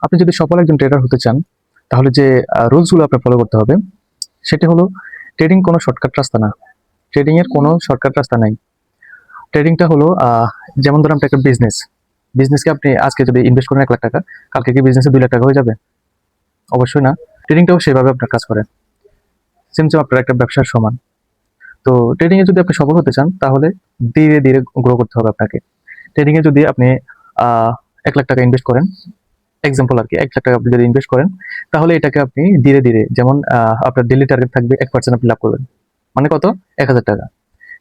আপনি যদি সফল একজন ট্রেডার হতে চান, তাহলে যে রুলসগুলো আপনার ফলো করতে হবে সেটি হলো, ট্রেডিং কোনো শর্টকাট রাস্তা না। ট্রেডিং এর কোনো শর্টকাট রাস্তা নাই। ট্রেডিংটা হলো যেমন ধরুন আপনার একটা বিজনেসকে আপনি আজকে যদি ইনভেস্ট করেন 1 লাখ টাকা, কালকে কি বিজনেসে 2 লাখ টাকা হয়ে যাবে? অবশ্যই না। ট্রেডিংটাও সেভাবে আপনার কাজ করে, সেম সেম আপনার একটা ব্যবসার সমান। তো ট্রেডিং এ যদি আপনি সফল হতে চান, তাহলে ধীরে ধীরে গ্রো করতে হবে আপনাকে। ট্রেডিং এ যদি আপনি 1 লাখ টাকা ইনভেস্ট করেন, এক্সাম্পল আর কি, 1 লাখ টাকা আপনি যদি ইনভেস্ট করেন, তাহলে এটাকে আপনি ধীরে ধীরে, যেমন আপনার ডেইলি টার্গেট থাকবে 1% আপনি লাভ করবেন, মানে কত? 1,000 টাকা।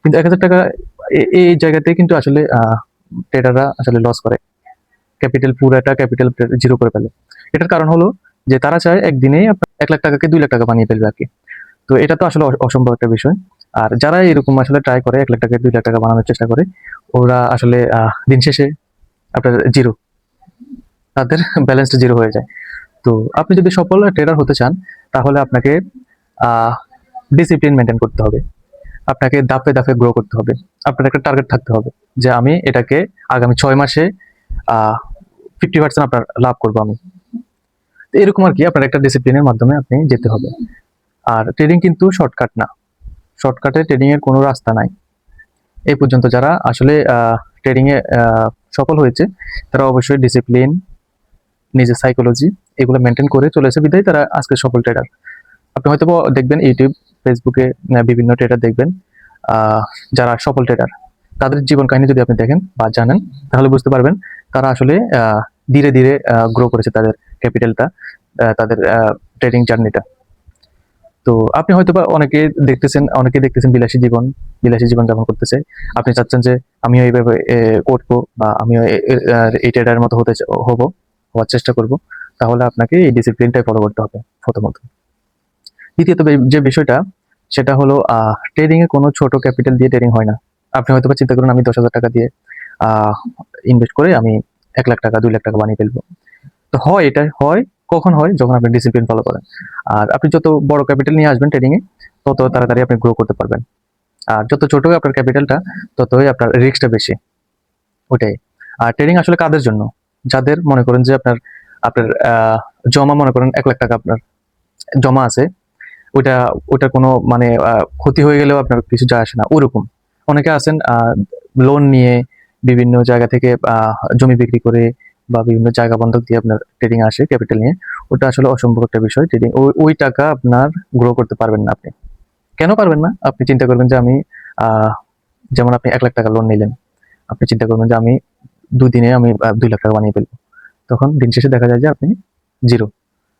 কিন্তু 1,000 টাকা এই জায়গাতে কিন্তু আসলে ট্রেডাররা আসলে লস করে, পুরাটা ক্যাপিটাল জিরো করে ফেলে। এটার কারণ হলো যে তারা চায় একদিনেই 1 লাখ টাকাকে 2 লাখ টাকা বানিয়ে ফেলবে আর কি। তো এটা তো আসলে অসম্ভব একটা বিষয়। আর যারা এরকম আসলে ট্রাই করে 1 লাখ টাকা 2 লাখ টাকা বানানোর চেষ্টা করে, ওরা আসলে দিন শেষে আপনার জিরো, তাদের ব্যালেন্সটা জিরো হয়ে যায়। তো আপনি যদি সফল ট্রেডার হতে চান, তাহলে আপনাকে ডিসিপ্লিন মেনটেন করতে হবে। আপনাকে ধাপে ধাপে গ্রো করতে হবে। আপনার একটা টার্গেট থাকতে হবে যে আমি এটাকে আগামী 6 মাসে 50% আপনার লাভ করবো আমি। তো এরকম আর কি, আপনার একটা ডিসিপ্লিনের মাধ্যমে আপনি যেতে হবে। আর ট্রেডিং কিন্তু শর্টকাট না। শর্টকাটে ট্রেডিং এর কোনো রাস্তা নাই। এই পর্যন্ত যারা আসলে ট্রেডিং এ সফল হয়েছে, তারা অবশ্যই ডিসিপ্লিন, নিজের সাইকোলজি এগুলো মেনটেন করে চলেছে, বিধায় তারা আজকে সফল ট্রেডার। আপনি হয়তো দেখবেন ইউটিউব, ফেসবুকে বিভিন্ন ট্রেডার দেখবেন, যারা সফল ট্রেডার, তাদের জীবন কাহিনী যদি আপনি দেখেন বা জানেন, তাহলে বুঝতে পারবেন তারা আসলে ধীরে ধীরে গ্রো করেছে তাদের ক্যাপিটালটা, তাদের ট্রেডিং জার্নিটা। তো আপনি হয়তো বা অনেকে দেখতেছেন বিলাসী জীবন যাপন করতেছে। আপনি চাচ্ছেন যে আমিও এইভাবে করবো, বা আমিও এই ট্রেডারের মতো হওয়ার চেষ্টা করব। তাহলে আপনাকে এই ডিসিপ্লিনটাই ফলো করতে হবে প্রথমত। দ্বিতীয়ত যে বিষয়টা, সেটা হলো ট্রেডিং এ কোনো ছোট ক্যাপিটাল দিয়ে ট্রেডিং হয় না। আপনি হয়তো বা চিন্তা করুন, আমি 10,000 টাকা দিয়ে ইনভেস্ট করে আমি 1 লাখ টাকা 2 লাখ টাকা বানিয়ে ফেলবো। তো এটা হয় কখন হয়? যখন আপনি ডিসিপ্লিন ফলো করেন। আর আপনি যত বড় ক্যাপিটাল নিয়ে আসবেন ট্রেডিং এ, তত তাড়াতাড়ি আপনি গ্রো করতে পারবেন। আর যত ছোট আপনার ক্যাপিটালটা, ততই আপনার রিস্কটা বেশি। ওটাই। আর ট্রেডিং আসলে কাদের জন্য? যাদের মনে করেন যে আপনার আপনার জমা, মনে করেন 1 লাখ টাকা আপনার জমা আছে, ওইটা ওটা কোনো মানে ক্ষতি হয়ে গেলেও আপনার কিছু যায় আসে না, ওরকম। অনেকে আছেন লোন নিয়ে বিভিন্ন জায়গা থেকে জমি বিক্রি করে বা বিভিন্ন জায়গা বন্ধক দিয়ে আপনার ট্রেডিং আসে ক্যাপিটাল নিয়ে। ওটা আসলে অসম্ভব একটা বিষয়। ট্রেডিং ওই টাকা আপনার গ্রো করতে পারবেন না আপনি। কেন পারবেন না? আপনি চিন্তা করবেন যে আমি আহ, যেমন আপনি 1 লাখ টাকা লোন নিলেন, আপনি চিন্তা করবেন যে আমি 2 দিনে আমি 2 লাখ টাকা বানিয়ে ফেলবো। তখন দিন শেষে দেখা যায় যে আপনি জিরো,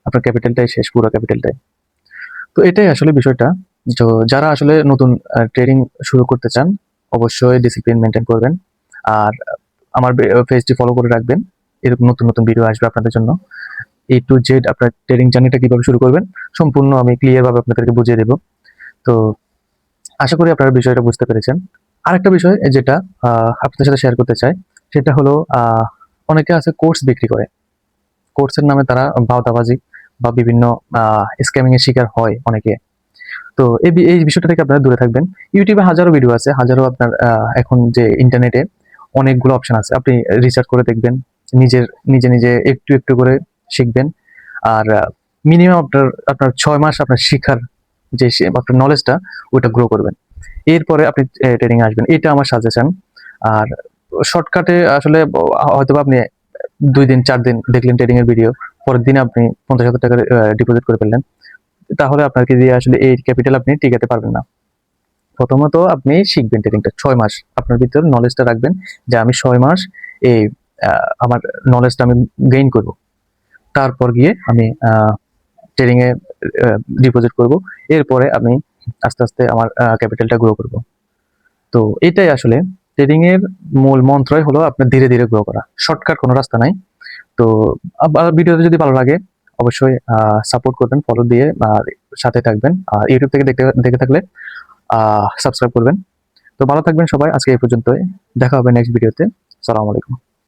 আপনার ক্যাপিটালটাই শেষ, পুরো ক্যাপিটালটাই। তো এটাই আসলে বিষয়টা। তো যারা আসলে নতুন ট্রেডিং শুরু করতে চান, অবশ্যই ডিসিপ্লিন মেনটেন করবেন। আর আমার পেজটি ফলো করে রাখবেন। এরকম নতুন নতুন ভিডিও আসবে আপনাদের জন্য। A to Z আপনার ট্রেডিং জার্নিটা কিভাবে শুরু করবেন, সম্পূর্ণ আমি ক্লিয়ার ভাবে আপনাদেরকে বুঝিয়ে দেব। তো আশা করি আপনারা বিষয়টা বুঝতে পেরেছেন। আরেকটা বিষয় যেটা আপনাদের সাথে শেয়ার করতে চাই, সেটা হলো অনেকে আছে কোর্স বিক্রি করে। কোর্সের নামে তারা ভাওতাবাজি বা বিভিন্ন স্ক্যামিং এর শিকার হয় অনেকে। তো এই বিষয়টা থেকে আপনারা দূরে থাকবেন। ইউটিউবে হাজারো ভিডিও আছে, হাজারো আপনার এখন যে ইন্টারনেটে অনেকগুলো অপশন আছে, আপনি রিসার্চ করে দেখবেন, নিজে নিজে একটু একটু করে শিখবেন। আর মিনিমাম আপনার আপনার 6 মাস আপনার শিখার যে আপনার নলেজটা, ওইটা গ্রো করবেন। এরপরে আপনি ট্রেনিং আসবেন, এটা আমার সাজেশন। আর শর্টকাটে আসলে হয়তো আপনি 2 দিন 4 দিন দেখলেন ট্রেডিং এর ভিডিও, পরের দিনে আপনি 50,000 টাকা ডিপোজিট করে ফেললেন, তাহলে আপনাকে দিয়ে আসলে এই ক্যাপিটাল আপনি টিকাতে পারবেন না। প্রথমত আপনি শিখবেন ট্রেডিংটা 6 মাস, আপনার ভিতরে নলেজটা রাখবেন যে আমি 6 মাস এই আমার নলেজটা আমি গেইন করব। তারপর গিয়ে আমি ট্রেডিং এ ডিপোজিট করব। এরপরে আমি আস্তে আস্তে আমার ক্যাপিটালটা গ্রো করব। তো এটাই আসলে ট্রেডিং এর মূল মন্ত্রই হলো আপনার ধীরে ধীরে গ্রো করা, শর্টকাট কোনো রাস্তা নাই। তো ভিডিওটা যদি ভালো লাগে, অবশ্যই সাপোর্ট করবেন, ফলো দিয়ে, আর সাথে থাকবেন। আর ইউটিউব থেকে দেখে থাকলে সাবস্ক্রাইব করবেন। তো ভালো থাকবেন সবাই, আজকে এই পর্যন্তই। দেখা হবে নেক্সট ভিডিওতে। আসসালামু আলাইকুম।